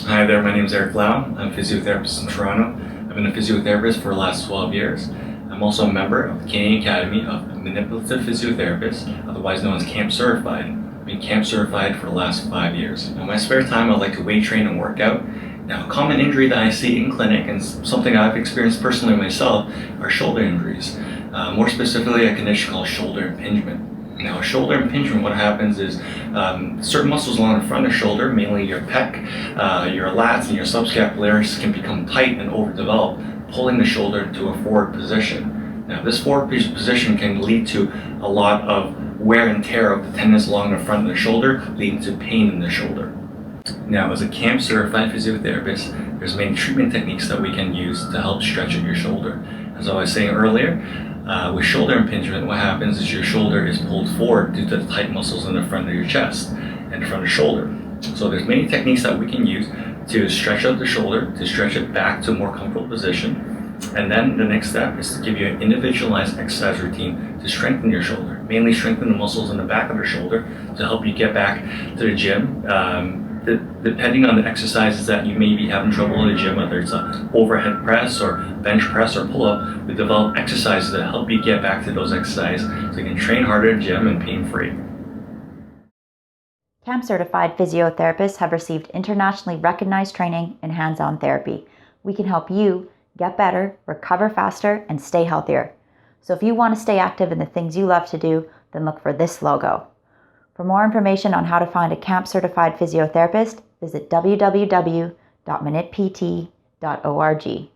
Hi there, my name is Eric Lau. I'm a physiotherapist in Toronto. I've been a physiotherapist for the last 12 years. I'm also a member of the Canadian Academy of Manipulative Physiotherapists, otherwise known as CAMPT-Certified. I've been CAMPT-Certified for the last 5 years. In my spare time, I like to weight train and work out. Now, a common injury that I see in clinic, and something I've experienced personally myself, are shoulder injuries. More specifically, a condition called shoulder impingement. Now, shoulder impingement, what happens is certain muscles along the front of the shoulder, mainly your pec, your lats, and your subscapularis, can become tight and overdeveloped, pulling the shoulder to a forward position. Now, this forward position can lead to a lot of wear and tear of the tendons along the front of the shoulder, leading to pain in the shoulder. Now, as a CAMPT-Certified Physiotherapist, there's many treatment techniques that we can use to help stretch out your shoulder. As I was saying earlier, with shoulder impingement, what happens is your shoulder is pulled forward due to the tight muscles in the front of your chest and the front of the shoulder. So there's many techniques that we can use to stretch out the shoulder, to stretch it back to a more comfortable position. And then the next step is to give you an individualized exercise routine to strengthen your shoulder, mainly strengthen the muscles in the back of the shoulder to help you get back to the gym. Depending on the exercises that you may be having trouble in the gym, whether it's an overhead press or bench press or pull-up, we develop exercises that help you get back to those exercises so you can train harder in the gym and pain-free. CAMPT-certified physiotherapists have received internationally recognized training in hands-on therapy. We can help you get better, recover faster, and stay healthier. So if you want to stay active in the things you love to do, then look for this logo. For more information on how to find a CAMPT-certified physiotherapist, visit www.manippt.org.